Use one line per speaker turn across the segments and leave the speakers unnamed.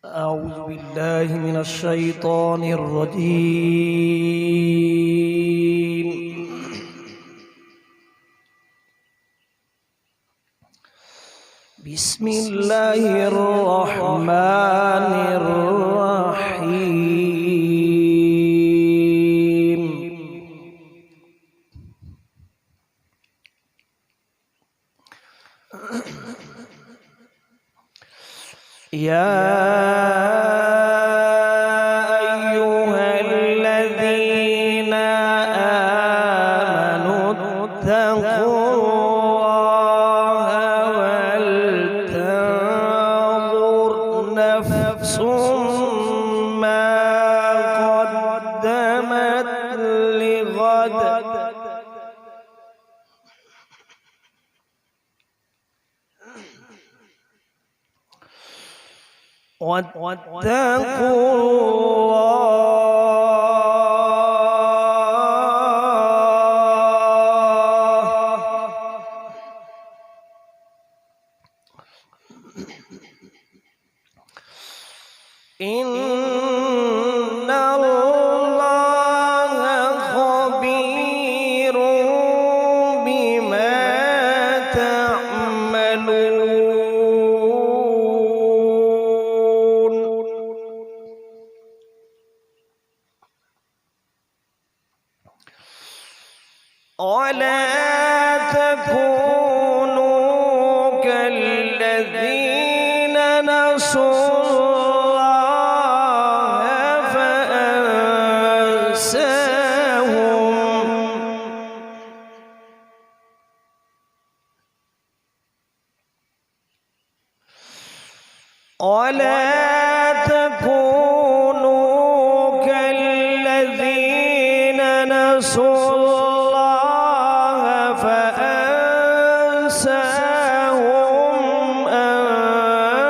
أعوذ بالله من الشيطان الرجيم. بسم الله الرحمن الرحيم. يا أيها الذين آمنوا اتقوا الله ولتنظر نفس ما قدمت لغد واتقوا إن الله خبير بما تعملون. ولا تكونوا كالذين نسوا الله فأنساهم ولا تكونوا كالذين نسوا الله فأنساهم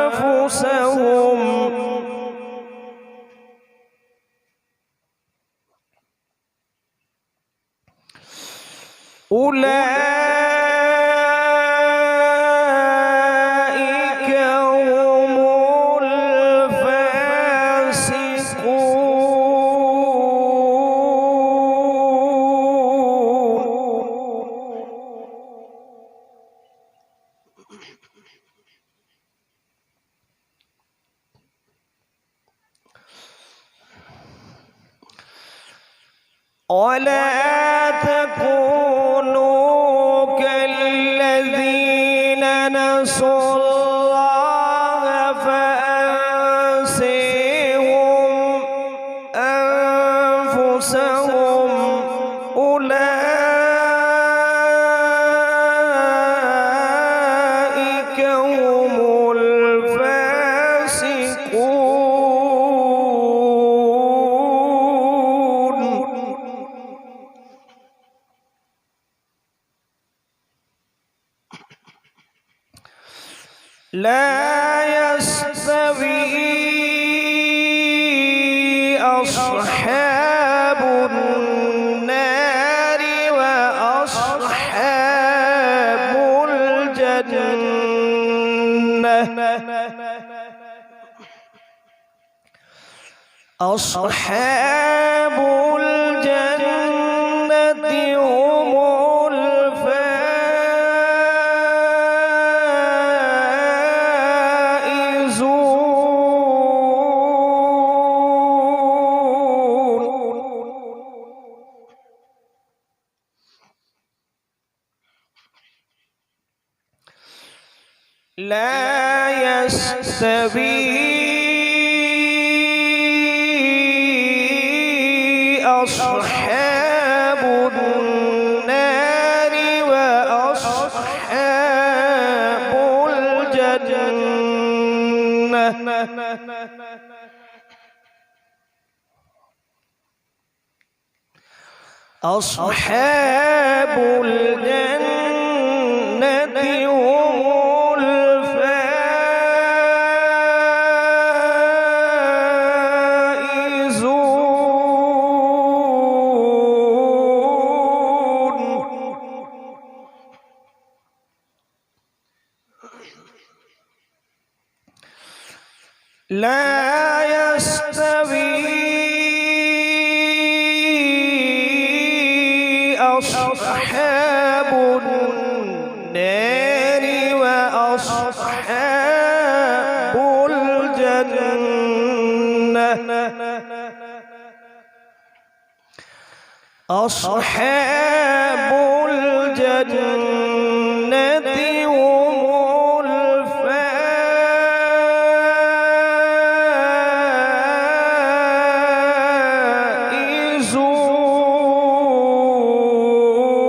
أنفسهم أولئك هم ولا تكونوا كالذين نسوا الله فأنساهم أنفسهم أولئك هم الفاسقون. لا يستوي أصحاب النار وأصحاب الجنة. أصحاب الجنة هم لا يستوي أصحاب النار وأصحاب الجنة. أصحاب الجنة هم لا يستوي أصحاب النار وأصحاب الجنة أصحاب الجنة هم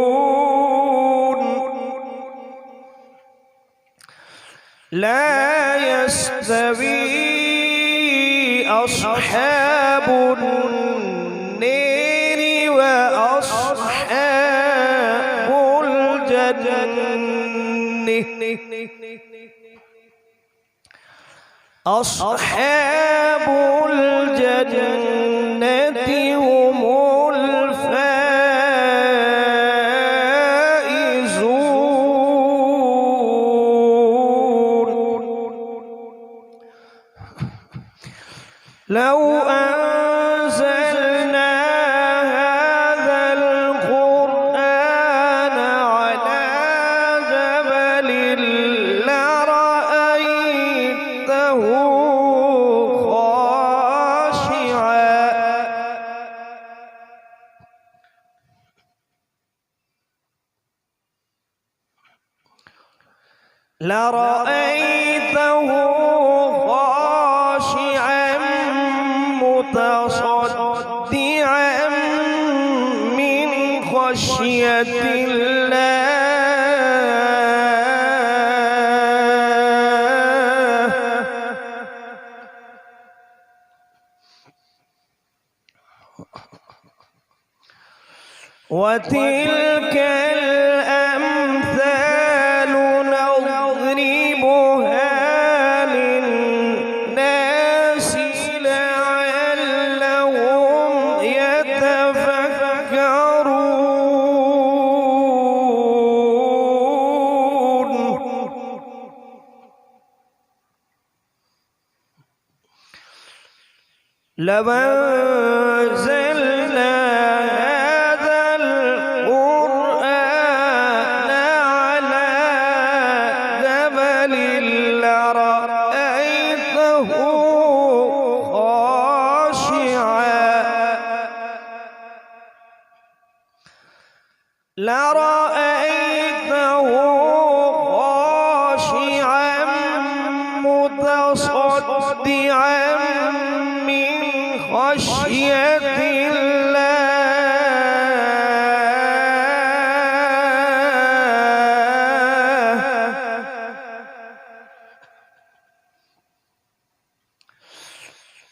الفائزون لا يستوي أصحاب النار وأصحاب الجنة أصحاب الجنة هم الفائزون لو أنزلنا هذا القرآن على جبل لرأيته خاشعا متصدعا من خشية الله وتلك الأمثال نضربها للناس لعلهم يتفكرون لو أنزلنا هذا القرآن على جبل لرأيته خاشعا متصدعا من خشية الله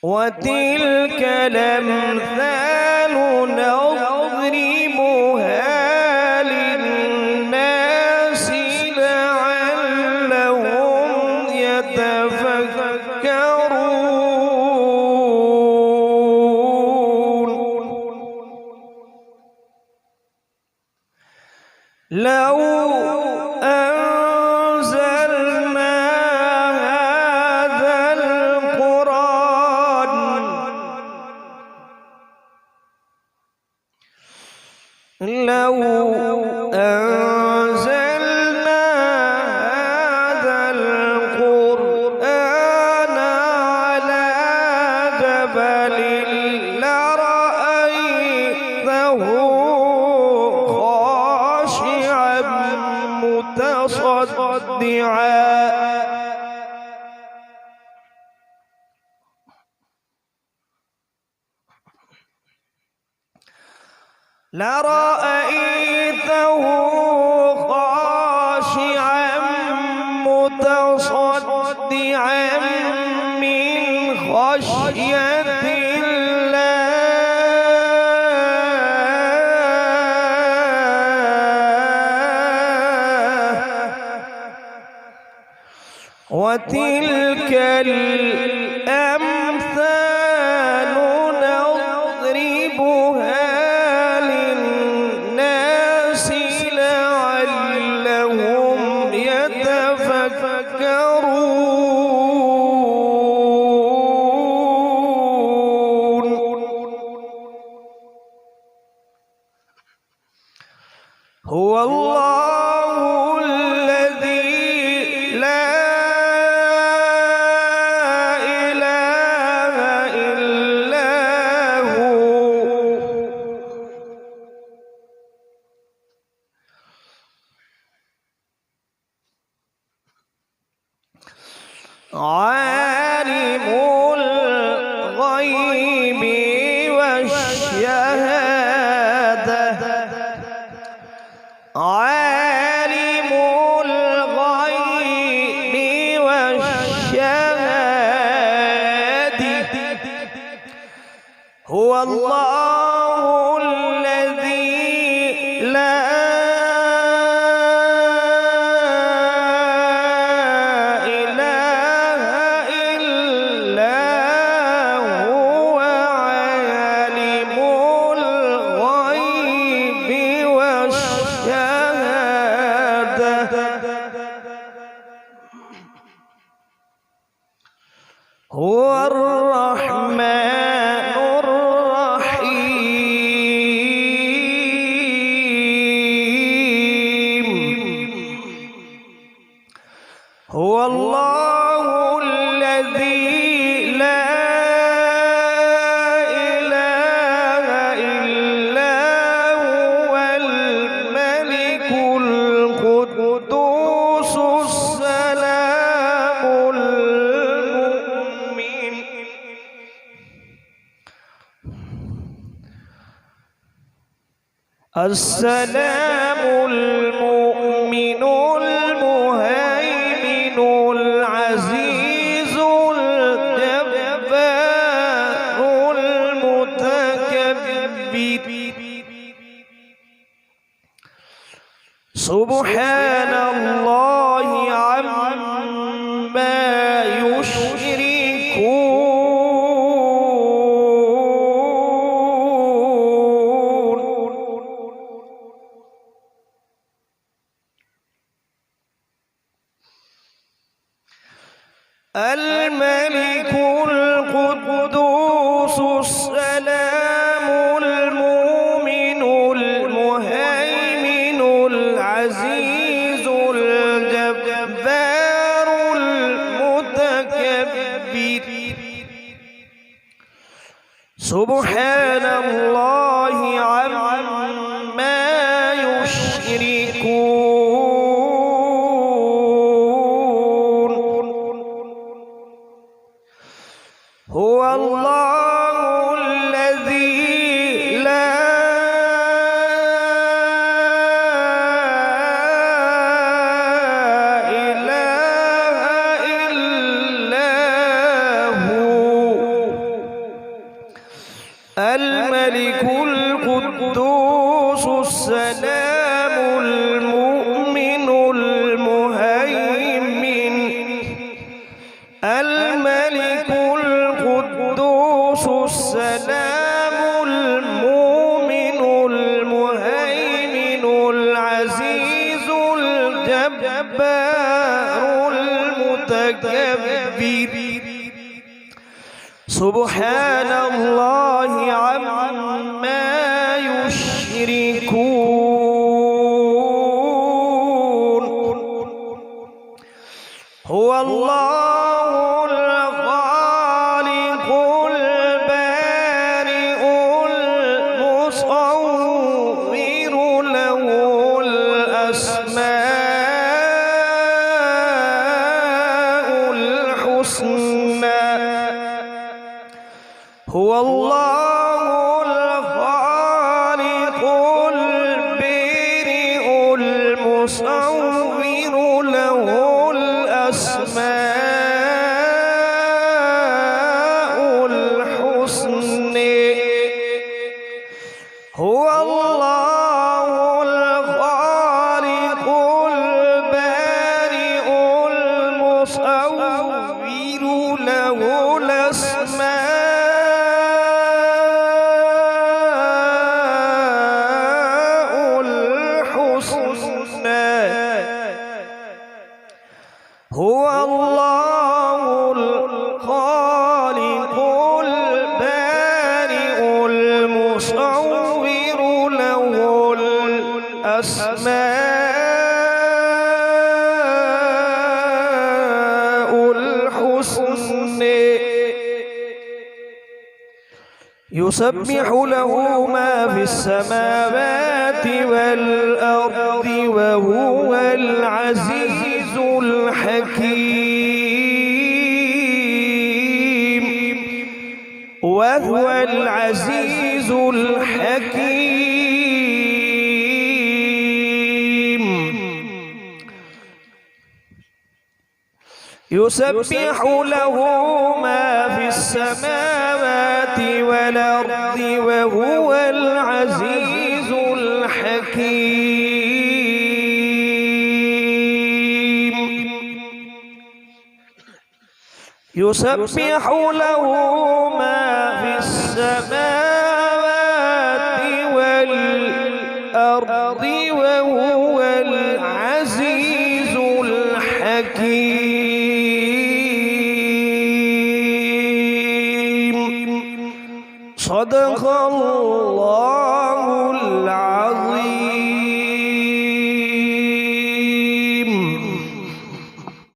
وتلك الأمثال نضربها للناس لعلهم يتفكرون لو أنزلنا هذا القرآن على جبل لرأيته خاشعا متصدعا من خشية وتلك الأمثال نضربها للناس لعلهم يتفكرون هو الله الذي لا إله إلا هو عالم الغيب والشهادة هو الرحمن هو الله الذي لا إله إلا هو الملك القدوس السلام المؤمن السلام المؤمن المهيمن العزيز الجبار المتكبر سبحان الله عما يشركون الملك القدوس السلام المؤمن المهيمن العزيز الجبار المتكبر سبحان الله عما يشركون هو الله الذي لا إله إلا هو الملك القدوس السلام المؤمن المهيمن الملك القدوس السلام المؤمن المهيمن العزيز الجبار المتكبر سبحان الله عما يشركون هو الله الخالق البارئ المصور له الأسماء الحسنى هو الله الخالق البارئ المصور له الأسماء الحسنى هو الله الخالق البارئ المصور له الأسماء الحسنى هو الله الخالق البارئ المصور له الأسماء الحسنى يسبح له ما في السماوات والأرض وهو العزيز الحكيم وهو العزيز الحكيم يسبح له ما في السماوات والأرض وهو العزيز الحكيم يسبح له ما في السماوات والأرض وهو العزيز الحكيم صدق الله